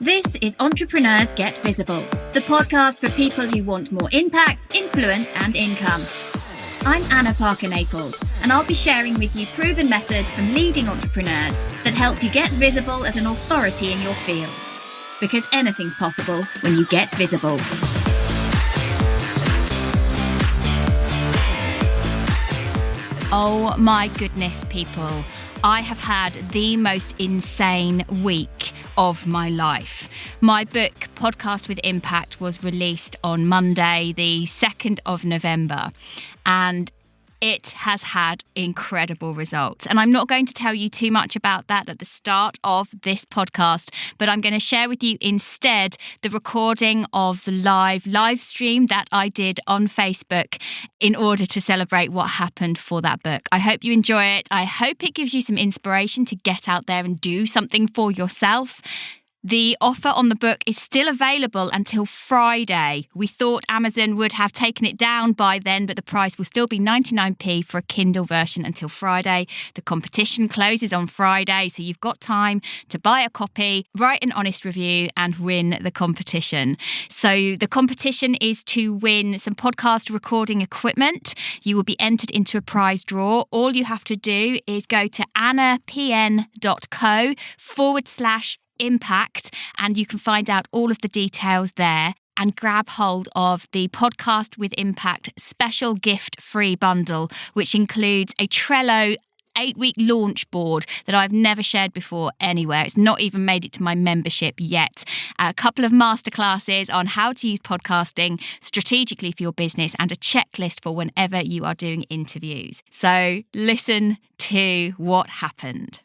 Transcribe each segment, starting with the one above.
This is Entrepreneurs Get Visible, the podcast for people who want more impact, influence, and income. I'm Anna Parker-Naples, and I'll be sharing with you proven methods from leading entrepreneurs that help you get visible as an authority in your field. Because anything's possible when you get visible. Oh my goodness, people. I have had the most insane week of my life. My book, Podcast with Impact, was released on Monday, the 2nd of November, and it has had incredible results. And I'm not going to tell you too much about that at the start of this podcast, but I'm going to share with you instead the recording of the live stream that I did on Facebook in order to celebrate what happened for that book. I hope you enjoy it. I hope it gives you some inspiration to get out there and do something for yourself. The offer on the book is still available until Friday. We thought Amazon would have taken it down by then, but the price will still be 99p for a Kindle version until Friday. The competition closes on Friday, so you've got time to buy a copy, write an honest review, and win the competition. So the competition is to win some podcast recording equipment. You will be entered into a prize draw. All you have to do is go to annapn.co/impact, and you can find out all of the details there and grab hold of the Podcast with Impact special gift free bundle, which includes a Trello 8-week launch board that I've never shared before anywhere. It's not even made it to my membership yet. A couple of masterclasses on how to use podcasting strategically for your business, and a checklist for whenever you are doing interviews. So listen to what happened.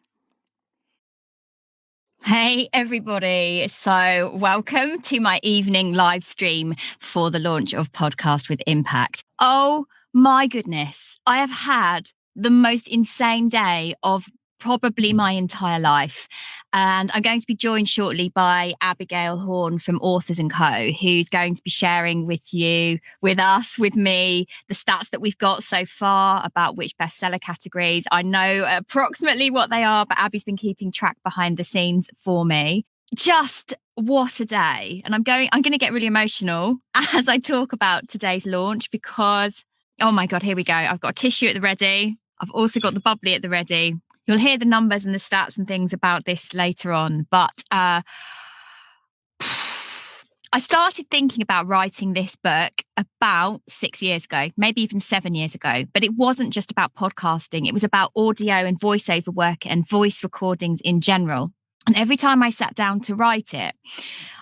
Hey everybody, so welcome to my evening live stream for the launch of Podcast with Impact. Oh my goodness, I have had the most insane day of probably my entire life, and I'm going to be joined shortly by Abigail Horne from Authors & Co, who's going to be sharing with me, the stats that we've got so far about which bestseller categories. I know approximately what they are, but Abby's been keeping track behind the scenes for me. Just what a day. And I'm going to get really emotional as I talk about today's launch because, oh my God, here we go. I've got a tissue at the ready. I've also got the bubbly at the ready. You'll hear the numbers and the stats and things about this later on. But I started thinking about writing this book about 6 years ago, maybe even 7 years ago. But it wasn't just about podcasting. It was about audio and voiceover work and voice recordings in general. And every time I sat down to write it,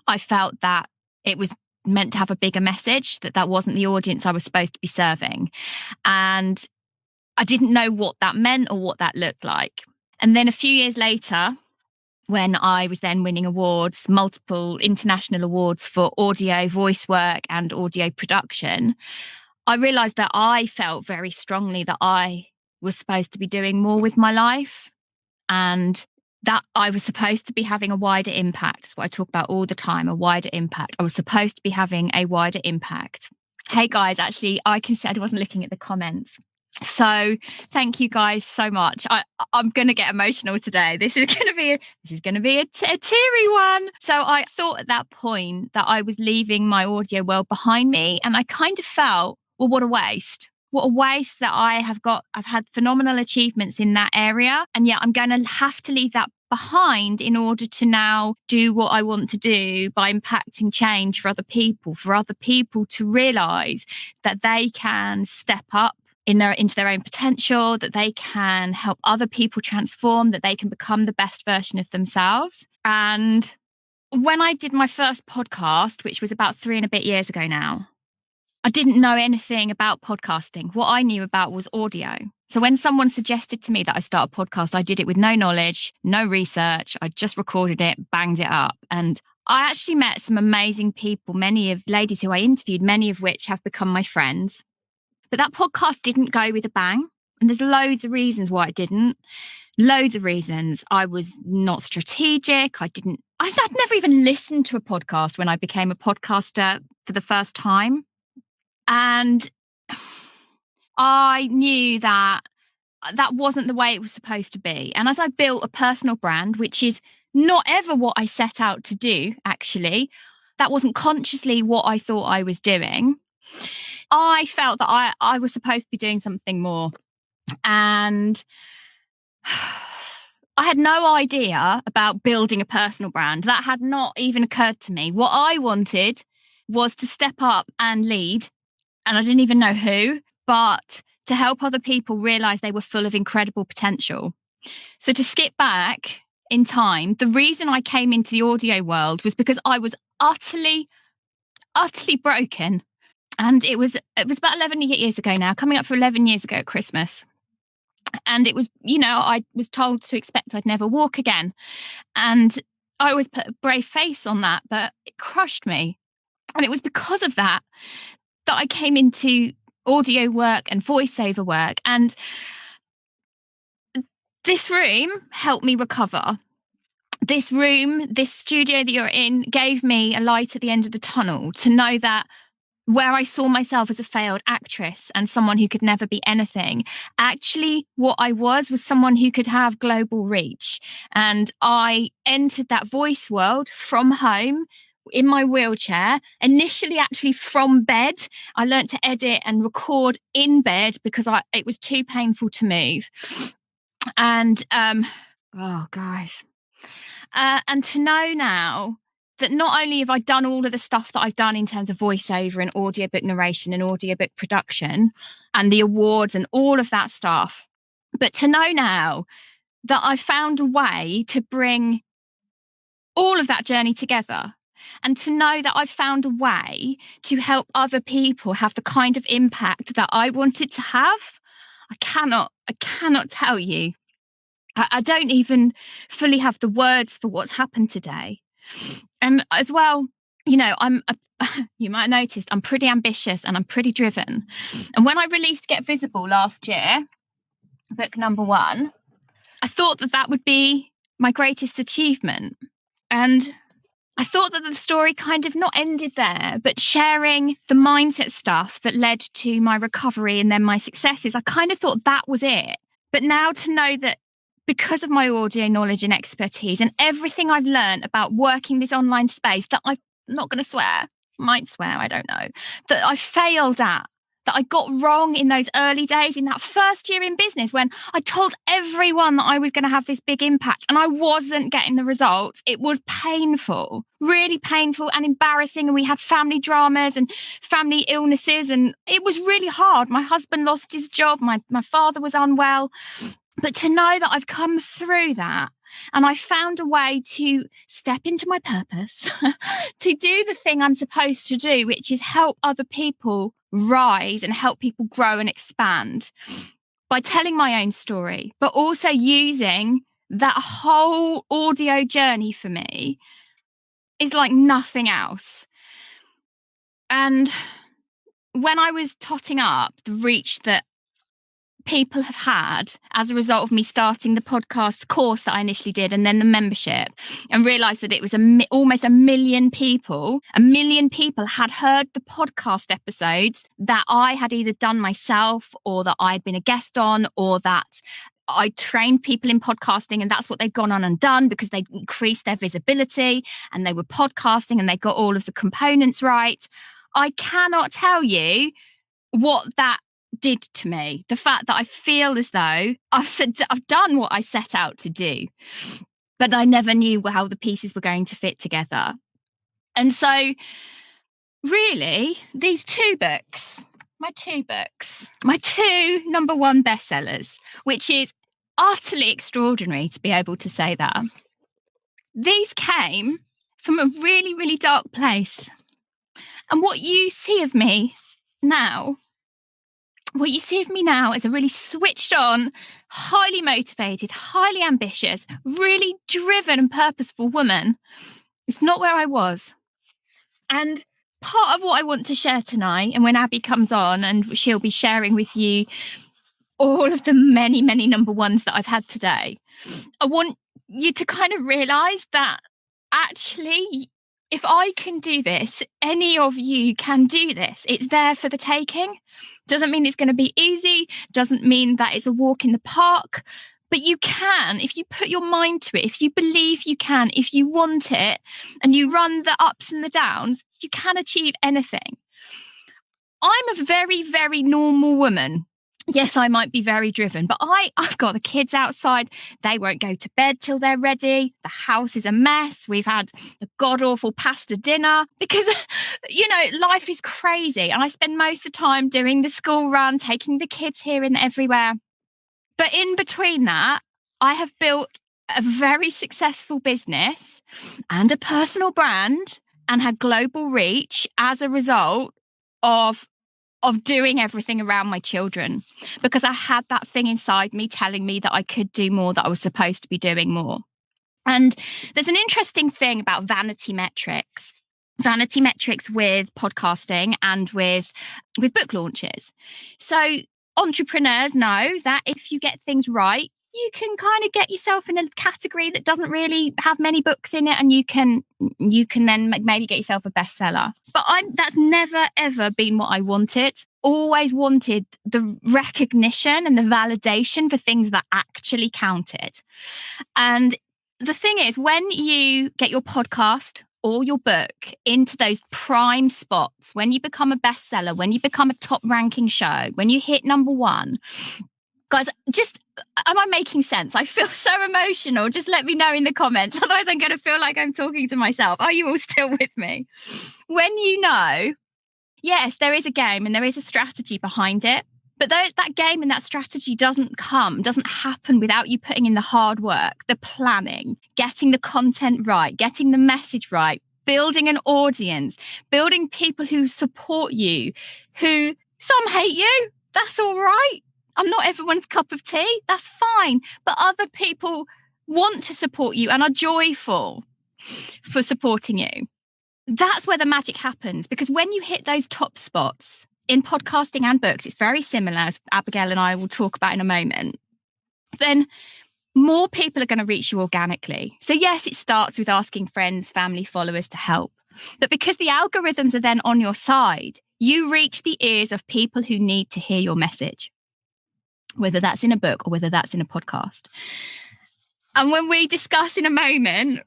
I felt that it was meant to have a bigger message, that wasn't the audience I was supposed to be serving. And I didn't know what that meant or what that looked like. And then a few years later, when I was then winning awards, multiple international awards for audio voice work and audio production, I realized that I felt very strongly that I was supposed to be doing more with my life, and that I was supposed to be having a wider impact. That's what I talk about all the time, a wider impact. I was supposed to be having a wider impact. Hey guys, actually, I wasn't looking at the comments. So thank you guys so much. I'm going to get emotional today. This is going to be a teary one. So I thought at that point that I was leaving my audio world behind me, and I kind of felt, well, what a waste. What a waste that I've had phenomenal achievements in that area, and yet I'm going to have to leave that behind in order to now do what I want to do by impacting change for other people to realize that they can step up into their own potential, that they can help other people transform, that they can become the best version of themselves. And when I did my first podcast, which was about 3 and a bit years ago now, I didn't know anything about podcasting. What I knew about was audio. So when someone suggested to me that I start a podcast, I did it with no knowledge, no research. I just recorded it, banged it up. And I actually met some amazing people, many of ladies who I interviewed, many of which have become my friends. But that podcast didn't go with a bang. And there's loads of reasons why it didn't. Loads of reasons. I was not strategic. I'd never even listened to a podcast when I became a podcaster for the first time. And I knew that wasn't the way it was supposed to be. And as I built a personal brand, which is not ever what I set out to do, actually. That wasn't consciously what I thought I was doing. I felt that I was supposed to be doing something more. And I had no idea about building a personal brand. That had not even occurred to me. What I wanted was to step up and lead. And I didn't even know who, but to help other people realize they were full of incredible potential. So to skip back in time, the reason I came into the audio world was because I was utterly broken. And it was about 11 years ago now, coming up for 11 years ago at Christmas. And it was, I was told to expect I'd never walk again. And I always put a brave face on that, but it crushed me. And it was because of that I came into audio work and voiceover work. And this room helped me recover. This studio that you're in, gave me a light at the end of the tunnel to know that where I saw myself as a failed actress and someone who could never be anything, actually what I was someone who could have global reach. And I entered that voice world from home in my wheelchair, initially actually from bed. I learned to edit and record in bed because it was too painful to move. And oh guys, and to know now that not only have I done all of the stuff that I've done in terms of voiceover and audiobook narration and audiobook production and the awards and all of that stuff, but to know now that I've found a way to bring all of that journey together, and to know that I've found a way to help other people have the kind of impact that I wanted to have, I cannot tell you. I don't even fully have the words for what's happened today. And as well, you might have noticed I'm pretty ambitious and I'm pretty driven. And when I released Get Visible last year, book number 1, I thought that would be my greatest achievement. And I thought that the story kind of not ended there, but sharing the mindset stuff that led to my recovery and then my successes, I kind of thought that was it. But now to know that because of my audio knowledge and expertise and everything I've learned about working this online space, that I'm not going to swear, might swear, I don't know, that I failed at, that I got wrong in those early days, in that first year in business when I told everyone that I was going to have this big impact and I wasn't getting the results. It was painful, really painful and embarrassing. And we had family dramas and family illnesses, and it was really hard. My husband lost his job. My father was unwell. But to know that I've come through that and I found a way to step into my purpose, to do the thing I'm supposed to do, which is help other people rise and help people grow and expand by telling my own story, but also using that whole audio journey for me is like nothing else. And when I was totting up the reach that people have had as a result of me starting the podcast course that I initially did and then the membership, and realized that it was almost 1 million people had heard the podcast episodes that I had either done myself or that I'd been a guest on, or that I trained people in podcasting and that's what they'd gone on and done because they'd increased their visibility and they were podcasting and they got all of the components right. I cannot tell you what that did to me. The fact that I feel as though I've done what I set out to do, but I never knew how the pieces were going to fit together. And so really, these 2 books, my 2 number 1 bestsellers, which is utterly extraordinary to be able to say that, these came from a really, really dark place. And what you see of me now is a really switched on, highly motivated, highly ambitious, really driven and purposeful woman. It's not where I was. And part of what I want to share tonight, and when Abby comes on and she'll be sharing with you all of the many, many number 1s that I've had today, I want you to kind of realize that actually, if I can do this, any of you can do this. It's there for the taking. Doesn't mean it's going to be easy. Doesn't mean that it's a walk in the park. But you can, if you put your mind to it, if you believe you can, if you want it, and you run the ups and the downs, you can achieve anything. I'm a very, very normal woman. Yes, I might be very driven, but I've got the kids outside. They won't go to bed till they're ready. The house is a mess. We've had a god-awful pasta dinner because, life is crazy. And I spend most of the time doing the school run, taking the kids here and everywhere. But in between that, I have built a very successful business and a personal brand and had global reach as a result of doing everything around my children, because I had that thing inside me telling me that I could do more, that I was supposed to be doing more. And there's an interesting thing about vanity metrics with podcasting and with book launches. So entrepreneurs know that if you get things right, you can kind of get yourself in a category that doesn't really have many books in it, and you can then maybe get yourself a bestseller. But that's never ever been what I wanted. Always wanted the recognition and the validation for things that actually counted. And the thing is, when you get your podcast or your book into those prime spots, when you become a bestseller, when you become a top ranking show, when you hit number one, guys, am I making sense? I feel so emotional. Just let me know in the comments. Otherwise, I'm going to feel like I'm talking to myself. Are you all still with me? When you know, yes, there is a game and there is a strategy behind it. But that game and that strategy doesn't happen without you putting in the hard work, the planning, getting the content right, getting the message right, building an audience, building people who support you, who some hate you. That's all right. I'm not everyone's cup of tea. That's fine. But other people want to support you and are joyful for supporting you. That's where the magic happens, because when you hit those top spots in podcasting and books, it's very similar, as Abigail and I will talk about in a moment, then more people are going to reach you organically. So yes, it starts with asking friends, family, followers to help. But because the algorithms are then on your side, you reach the ears of people who need to hear your message, whether that's in a book or whether that's in a podcast. And when we discuss in a moment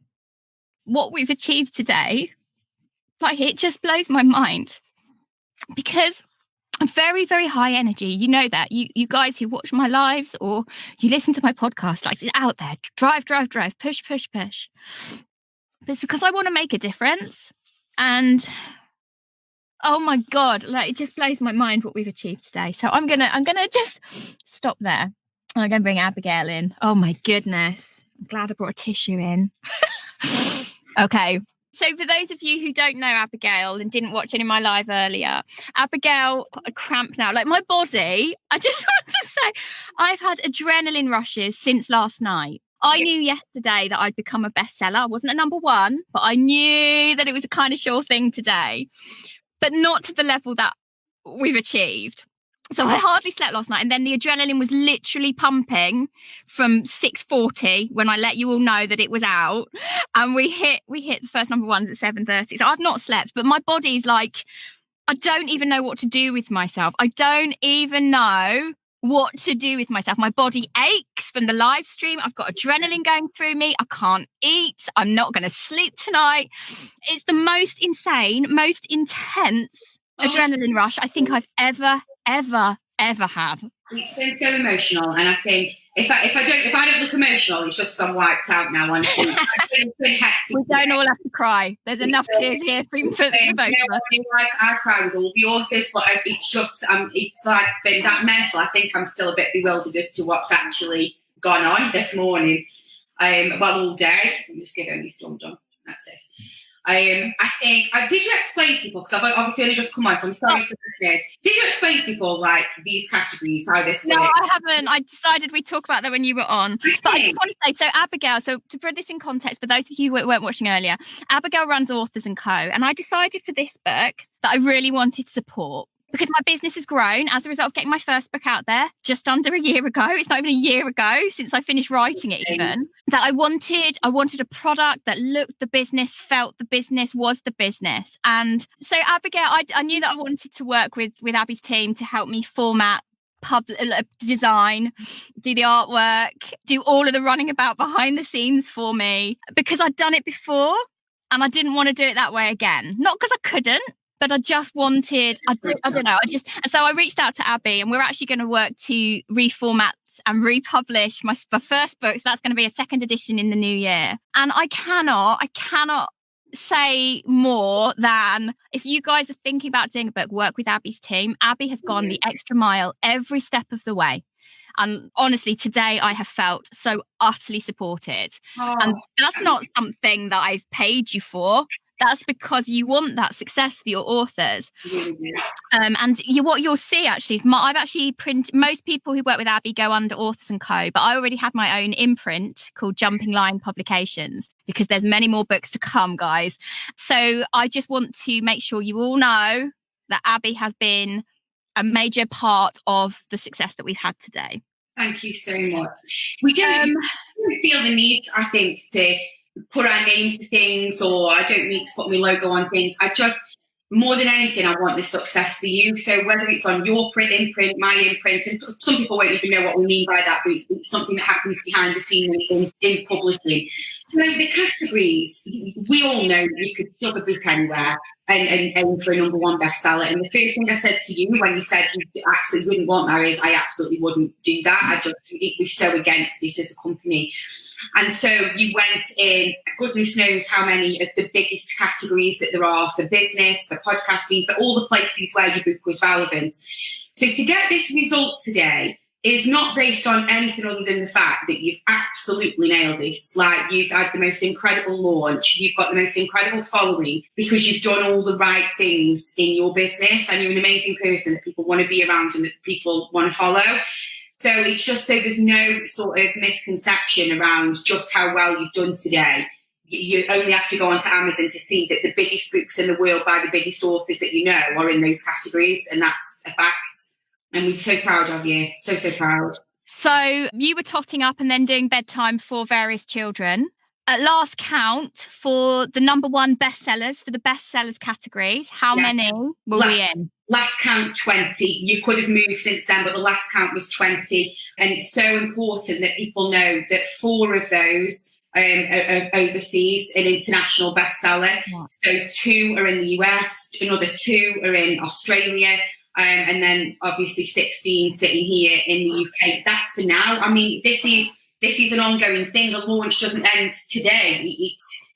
what we've achieved today, like, it just blows my mind, because I'm very, very high energy. You know that. You guys who watch my lives or you listen to my podcast, like, it's out there, drive, push. But it's because I want to make a difference. And oh my God, like, it just blows my mind what we've achieved today. So I'm gonna just stop there. I'm gonna bring Abigail in. Oh my goodness. I'm glad I brought a tissue in. Okay. So for those of you who don't know Abigail and didn't watch any of my live earlier, Abigail got a cramp now. Like, my body, I just want to say, I've had adrenaline rushes since last night. I knew yesterday that I'd become a bestseller. I wasn't a number one, but I knew that it was a kind of sure thing today, but not to the level that we've achieved. So I hardly slept last night. And then the adrenaline was literally pumping from 6:40 when I let you all know that it was out. And we hit the first number ones at 7:30. So I've not slept, but my body's like, I don't even know what to do with myself. I don't even know what to do with myself. My body aches from the live stream. I've got adrenaline going through me. I can't eat. I'm not going to sleep tonight. It's the most insane, most intense adrenaline rush I think I've ever had. It's been so emotional, and I think if I don't look emotional, it's just because I'm wiped out now. Honestly, it's been hectic. We don't all have to cry. There's enough tears here for both of us. I cry with all the authors, but it's just it's like been that mental. I think I'm still a bit bewildered as to what's actually gone on this morning. All day. I'm just getting this done. That's it. I think, did you explain to people, because I've obviously only just come on, so I'm sorry to listeners. Did you explain to people, like, these categories, how this works? No, I haven't. I decided we'd talk about that when you were on. But I just want to say, so Abigail, so to put this in context, for those of you who weren't watching earlier, Abigail runs Authors & Co. And I decided for this book that I really wanted support, because my business has grown as a result of getting my first book out there just under a year ago. It's not even a year ago since I finished writing it even. That I wanted a product that looked the business, felt the business, was the business. And so Abigail, I knew that I wanted to work with Abby's team to help me format design, do the artwork, do all of the running about behind the scenes for me, because I'd done it before and I didn't want to do it that way again. Not because I couldn't, but I just wanted, I don't know, so I reached out to Abby, and we're actually going to work to reformat and republish my first book. So that's going to be a second edition in the new year. And I cannot say more than, if you guys are thinking about doing a book, work with Abby's team. Abby has gone the extra mile every step of the way. And honestly, today I have felt so utterly supported. And that's not something that I've paid you for. That's because you want that success for your authors. And what you'll see actually is I've actually printed, most people who work with Abby go under Authors & Co, but I already had my own imprint called Jumping Line Publications, because there's many more books to come, guys. So I just want to make sure you all know that Abby has been a major part of the success that we've had today. Thank you so much. We don't feel the need, I think, to put our name to things, or I don't need to put my logo on things. I just, more than anything, I want the success for you. So whether it's on your imprint, my imprint, and some people won't even know what we mean by that, but it's something that happens behind the scenes in publishing. So the categories, we all know that you could shove a book anywhere and aim for a number one bestseller. And the first thing I said to you when you said you actually wouldn't want that is, I absolutely wouldn't do that. It was so against it as a company. And so you went in, goodness knows how many of the biggest categories that there are for business, for podcasting, for all the places where your book was relevant. So to get this result today is not based on anything other than the fact that you've absolutely nailed it. Like, you've had the most incredible launch, you've got the most incredible following, because you've done all the right things in your business, and you're an amazing person that people want to be around and that people want to follow. So it's just so there's no sort of misconception around just how well you've done today. You only have to go onto Amazon to see that the biggest books in the world by the biggest authors that you know are in those categories, and that's a fact. And we're so proud of you. So, so proud. So you were totting up and then doing bedtime for various children. At last count, for the number one bestsellers, for the bestsellers categories, how many were we in? Last count 20. You could have moved since then, but the last count was 20. And it's so important that people know that 4 of those are overseas, an international bestseller. Yeah. So 2 are in the US, another 2 are in Australia, and then obviously 16 sitting here in the UK. That's for now. I mean, this is an ongoing thing. The launch doesn't end today.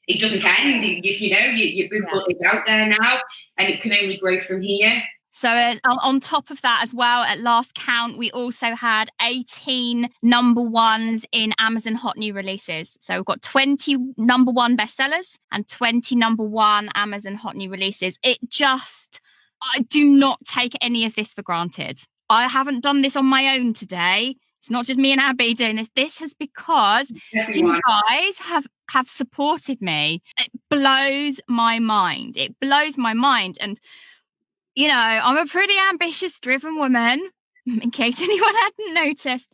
It doesn't end. Your book is out there now, and it can only grow from here. So on top of that as well, at last count, we also had 18 number ones in Amazon Hot New Releases. So we've got 20 number one bestsellers and 20 number one Amazon Hot New Releases. I do not take any of this for granted. I haven't done this on my own today. It's not just me and Abby doing this. This is because you guys have supported me. It blows my mind. It blows my mind. And you know, I'm a pretty ambitious, driven woman, in case anyone hadn't noticed.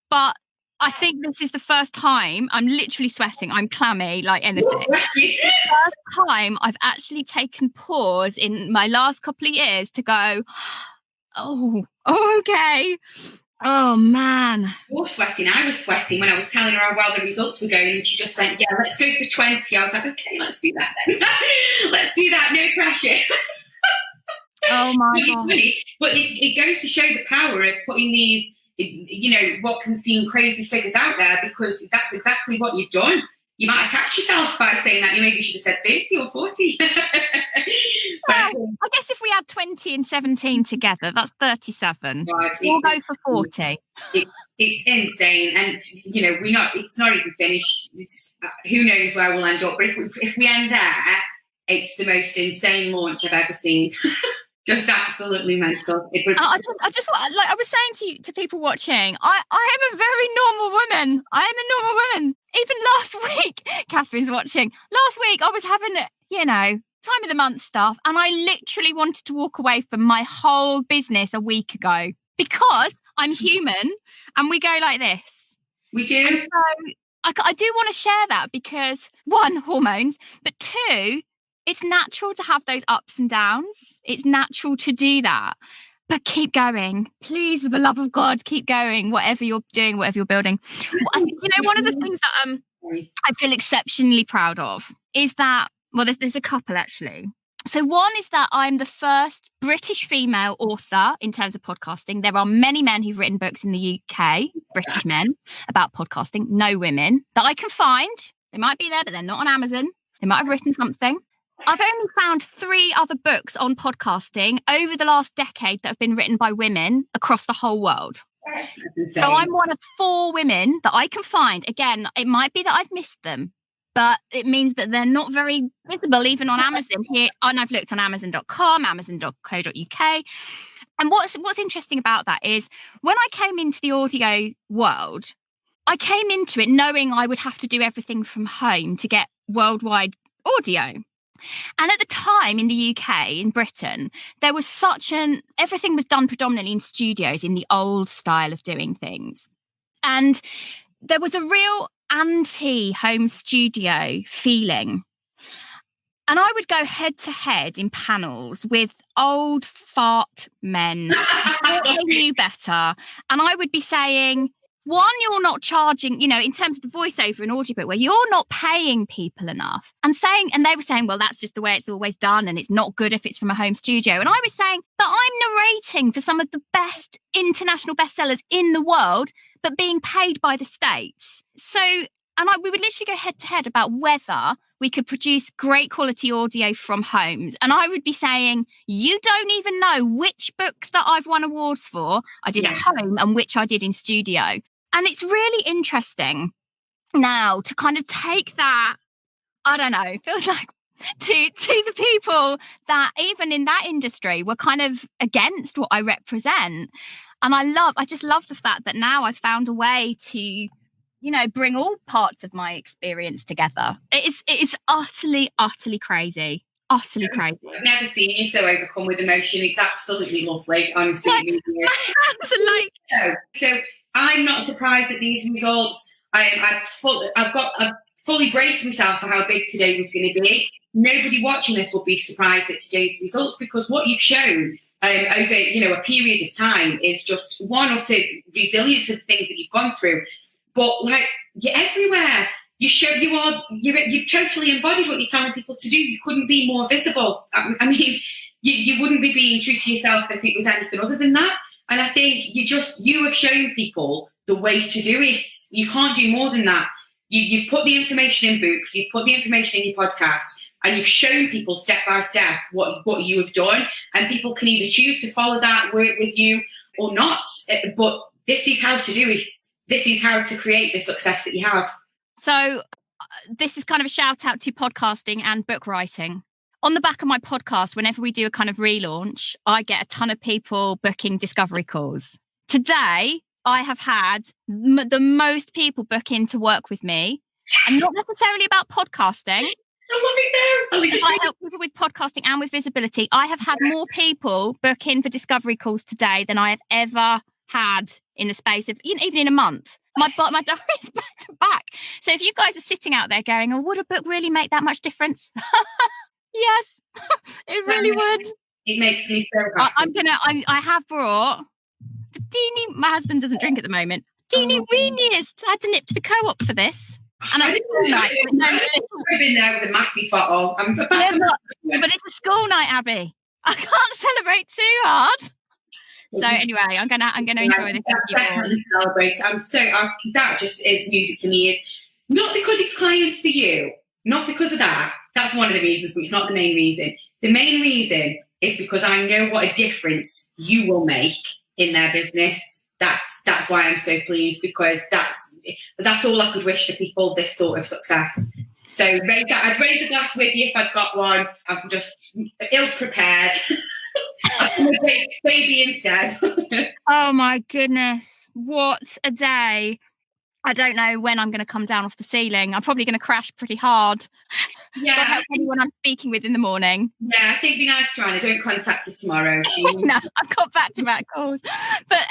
But I think this is the first time I'm literally sweating. I'm clammy like anything. First time I've actually taken pause in my last couple of years to go, oh, okay. Oh, man. You're sweating. I was sweating when I was telling her how well the results were going, and she just went, yeah, let's go for 20. I was like, okay, let's do that then. Let's do that. No pressure. Oh my God. But it goes to show the power of putting these, what can seem crazy figures out there, because that's exactly what you've done. You might have catch yourself by saying that. You maybe should have said 30 or 40. Well, I guess if we add 20 and 17 together, that's 37. Right, we'll go for 40. It's insane. And, it's not even finished. Who knows where we'll end up. But if we end there, it's the most insane launch I've ever seen. Just absolutely mental. I just like I was saying to people watching, I am a very normal woman. I am a normal woman. Even last week, Catherine's watching. Last week, I was having, time of the month stuff, and I literally wanted to walk away from my whole business a week ago, because I'm human and we go like this. We do. And so I do want to share that because, 1, hormones, but 2, it's natural to have those ups and downs. It's natural to do that. But keep going. Please, for the love of God, keep going. Whatever you're doing, whatever you're building. One of the things that I feel exceptionally proud of is that, well, there's a couple actually. So one is that I'm the first British female author in terms of podcasting. There are many men who've written books in the UK, British men, about podcasting. No women that I can find. They might be there, but they're not on Amazon. They might have written something. I've only found 3 other books on podcasting over the last decade that have been written by women across the whole world. So I'm one of 4 women that I can find. Again, it might be that I've missed them, but it means that they're not very visible even on Amazon here. And I've looked on Amazon.com, Amazon.co.uk. And what's interesting about that is when I came into the audio world, I came into it knowing I would have to do everything from home to get worldwide audio. And at the time in the UK, in Britain, there was everything was done predominantly in studios in the old style of doing things. And there was a real anti-home studio feeling. And I would go head to head in panels with old fart men who they knew better. And I would be saying, one, you're not charging, in terms of the voiceover and audiobook, where you're not paying people enough. And they were saying, well, that's just the way it's always done, and it's not good if it's from a home studio. And I was saying, but I'm narrating for some of the best international bestsellers in the world, but being paid by the States. So, we would literally go head to head about whether we could produce great quality audio from homes. And I would be saying, you don't even know which books that I've won awards for I did at home and which I did in studio. And it's really interesting now to kind of take that, I don't know, feels like to the people that even in that industry were kind of against what I represent. And I just love the fact that now I've found a way to, bring all parts of my experience together. It is utterly, utterly crazy. Utterly crazy. I've never seen you so overcome with emotion. It's absolutely lovely, honestly. Absolutely. So I'm not surprised at these results. I've fully braced myself for how big today was going to be. Nobody watching this will be surprised at today's results, because what you've shown over a period of time is just one utter resilience of the things that you've gone through. But you're everywhere. You've totally embodied what you're telling people to do. You couldn't be more visible. I mean, you wouldn't be being true to yourself if it was anything other than that. And I think you have shown people the way to do it. You can't do more than that. You've put the information in books, you've put the information in your podcast, and you've shown people step by step what you have done. And people can either choose to follow that, work with you, or not. But this is how to do it. This is how to create the success that you have. So this is kind of a shout out to podcasting and book writing. On the back of my podcast, whenever we do a kind of relaunch, I get a ton of people booking discovery calls. Today, I have had the most people book in to work with me, and not necessarily about podcasting. I love it now. I help people with podcasting and with visibility. I have had more people book in for discovery calls today than I have ever had in the space of even in a month. My diary is back to back. So if you guys are sitting out there going, oh, would a book really make that much difference? Yes, it really would. It makes me so happy. I have brought the Deanie. My husband doesn't drink at the moment. Deanie weeniest. I had to nip to the co-op for this. And I've been there with a massive bottle. But it's a school night, Abby. I can't celebrate too hard. So anyway, I'm gonna enjoy this. Definitely celebrate. That just is music to me. Is not because it's clients for you, not because of that. That's one of the reasons, but it's not the main reason. The main reason is because I know what a difference you will make in their business. That's why I'm so pleased, because that's all I could wish for people, this sort of success. So I'd raise a glass with you if I'd got one. I'm just ill prepared. I'm a baby instead. Oh my goodness, what a day. I don't know when I'm going to come down off the ceiling. I'm probably going to crash pretty hard. Yeah, God help anyone I'm speaking with in the morning. Yeah, I think be nice to Anna. Don't contact her tomorrow. No, I've got back-to-back calls. But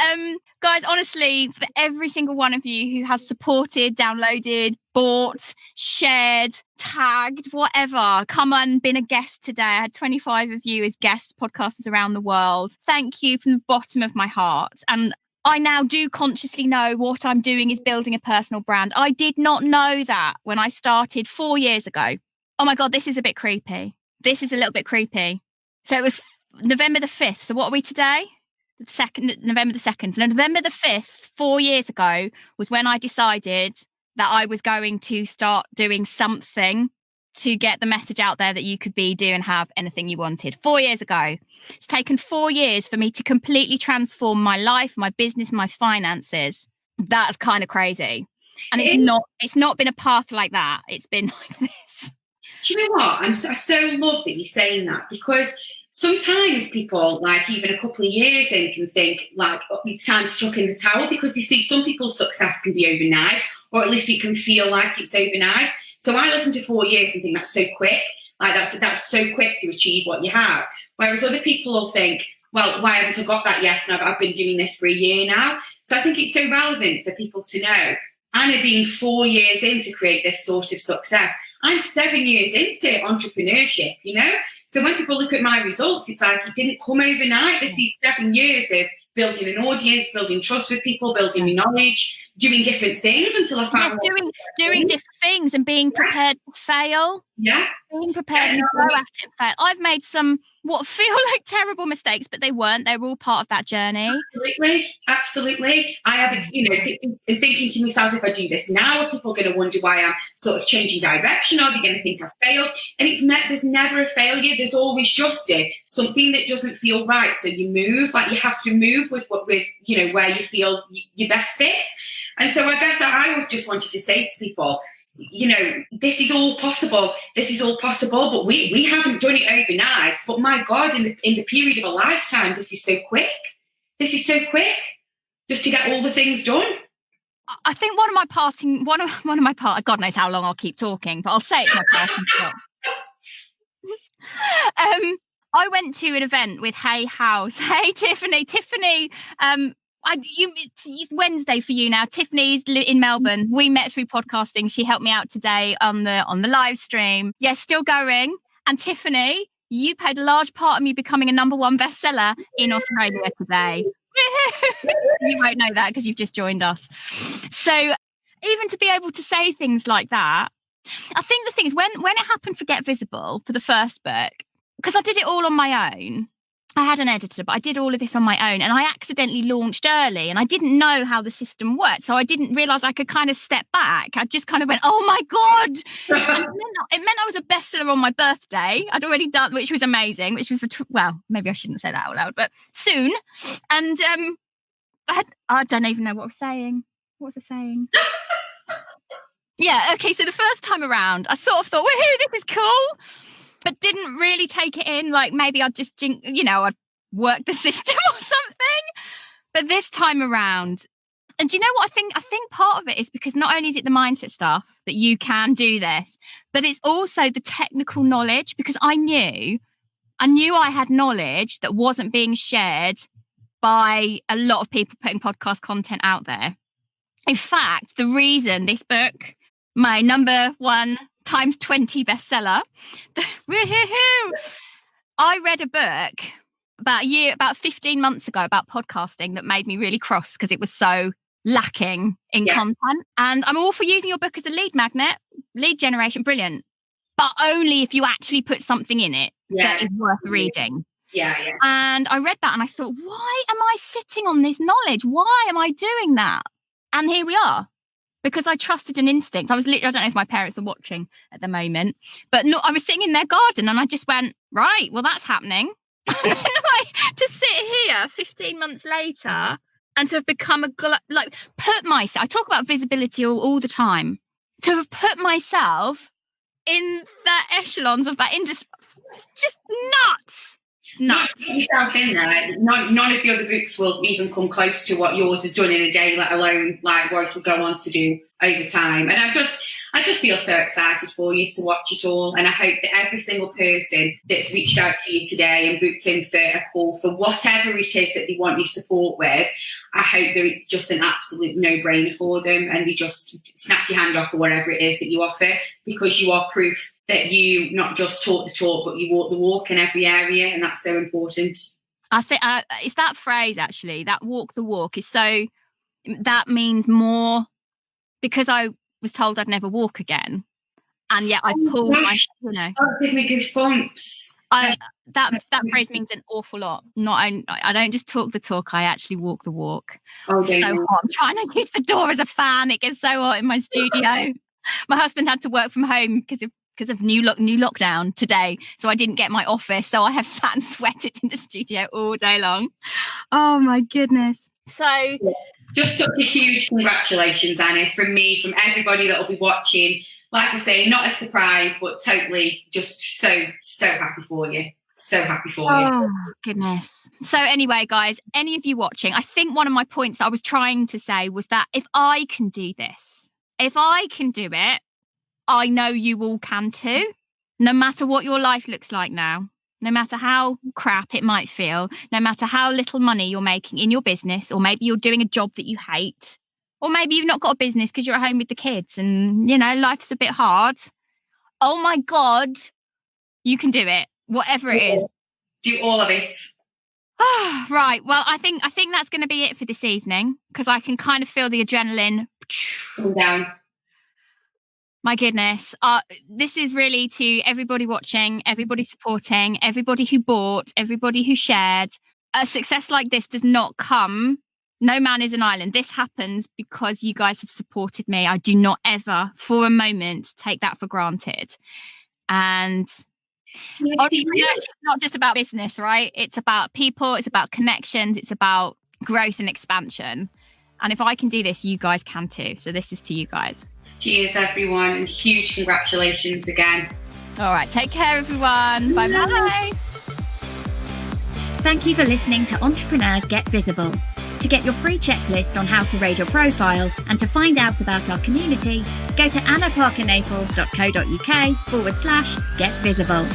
guys, honestly, for every single one of you who has supported, downloaded, bought, shared, tagged, whatever, come and been a guest today. I had 25 of you as guests, podcasters around the world. Thank you from the bottom of my heart. And I now do consciously know what I'm doing is building a personal brand. I did not know that when I started 4 years ago. Oh my God, this is a bit creepy. This is a little bit creepy. So it was November the 5th. So what are we today? November the 2nd. So November the 5th, 4 years ago, was when I decided that I was going to start doing something to get the message out there that you could be, do, and have anything you wanted. 4 years ago. It's taken 4 years for me to completely transform my life, my business, my finances. That's kind of crazy. And it's not been a path like that. It's been like this. Do you know what? I so love that you're saying that, because sometimes people, like even a couple of years in, can think like, oh, it's time to chuck in the towel, because they see some people's success can be overnight, or at least it can feel like it's overnight. So I listen to 4 years and think that's so quick. Like that's so quick to achieve what you have. Whereas other people will think, well, why haven't I got that yet? And I've been doing this for a year now. So I think it's so relevant for people to know. Anna being 4 years in to create this sort of success. I'm 7 years into entrepreneurship, you know? So when people look at my results, it's like it didn't come overnight. This is 7 years of building an audience, building trust with people, building knowledge, doing different things until I found... Yes, doing different things and being prepared to fail. Yeah. Being prepared to go at it and fail. I've made some what feel like terrible mistakes, but they weren't. They were all part of that journey. Absolutely. I have, thinking to myself, if I do this now, are people going to wonder why I'm sort of changing direction? Are they going to think I've failed? And there's never a failure. There's always just something that doesn't feel right. So you move, like you have to move with where you feel your best fit. And so I guess I would just wanted to say to people, this is all possible. But we haven't done it overnight. But my God, in the period of a lifetime, this is so quick. Just to get all the things done. I think one of my God knows how long I'll keep talking, but I'll say it's my parting shot. I went to an event with Hey House. Hey Tiffany. It's Wednesday for you now. Tiffany's in Melbourne. We met through podcasting. She helped me out today on the live stream. Yes, still going. And Tiffany, you played a large part of me becoming a #1 bestseller in Australia today. You won't know that because you've just joined us. So even to be able to say things like that, I think the thing is when it happened for Get Visible for the first book, because I did it all on my own. I had an editor, but I did all of this on my own, and I accidentally launched early, and I didn't know how the system worked, so I didn't realise I could kind of step back. I just kind of went, oh my God! And it meant I was a bestseller on my birthday. I'd already done, which was amazing, which was well, maybe I shouldn't say that out loud, but soon. And I don't even know what I was saying. What was I saying? Yeah, okay, so the first time around, I sort of thought, woohoo, this is cool. But didn't really take it in, like maybe I'd just, I'd work the system or something. But this time around, and do you know what I think? I think part of it is because not only is it the mindset stuff that you can do this, but it's also the technical knowledge, because I knew I had knowledge that wasn't being shared by a lot of people putting podcast content out there. In fact, the reason this book, my #1 times 20 bestseller. I read a book about 15 months ago about podcasting that made me really cross because it was so lacking in content. And I'm all for using your book as a lead magnet, lead generation, brilliant. But only if you actually put something in it that is worth reading. Yeah. And I read that and I thought, why am I sitting on this knowledge? Why am I doing that? And here we are. Because I trusted an instinct. I don't know if my parents are watching at the moment, but no, I was sitting in their garden and I just went, right, well, that's happening. To sit here 15 months later and to have become I talk about visibility all the time. To have put myself in the echelons of that industry, just nuts. Not put yourself in there. None of the other books will even come close to what yours has done in a day, let alone like what it'll go on to do over time. And I just feel so excited for you to watch it all. And I hope that every single person that's reached out to you today and booked in for a call for whatever it is that they want your support with, I hope that it's just an absolute no-brainer for them and they just snap your hand off for whatever it is that you offer, because you are proof that you not just talk the talk, but you walk the walk in every area, and that's so important. I think it's that phrase, actually, that walk the walk is so, that means more, because I was told I'd never walk again, and yet I pulled my, Oh, give me goosebumps. That phrase means an awful lot. I don't just talk the talk, I actually walk the walk. Oh, so hot. I'm trying to use the door as a fan. It gets so hot in my studio. My husband had to work from home because of new lockdown today, so I didn't get my office, so I have sat and sweated in the studio all day long. Oh my goodness. So just such a huge congratulations, Anna, from me, from everybody that will be watching. Like I say, not a surprise, but totally just so happy for you. So happy for you. Oh, goodness. So anyway, guys, any of you watching, I think one of my points that I was trying to say was that if I can do this, if I can do it, I know you all can too. No matter what your life looks like now, no matter how crap it might feel, no matter how little money you're making in your business, or maybe you're doing a job that you hate, or maybe you've not got a business because you're at home with the kids and, life's a bit hard. Oh my God, you can do it, whatever it is. Do all of it. Right. Well, I think that's going to be it for this evening, because I can kind of feel the adrenaline come down. My goodness. This is really to everybody watching, everybody supporting, everybody who bought, everybody who shared. A success like this does not come. No man is an island. This happens because you guys have supported me. I do not ever for a moment take that for granted. And entrepreneurship is not just about business, right? It's about people, it's about connections, it's about growth and expansion. And if I can do this, you guys can too. So this is to you guys. Cheers, everyone, and huge congratulations again. All right, take care, everyone. Bye-bye. Thank you for listening to Entrepreneurs Get Visible. To get your free checklist on how to raise your profile and to find out about our community, go to annaparkernaples.co.uk/get visible.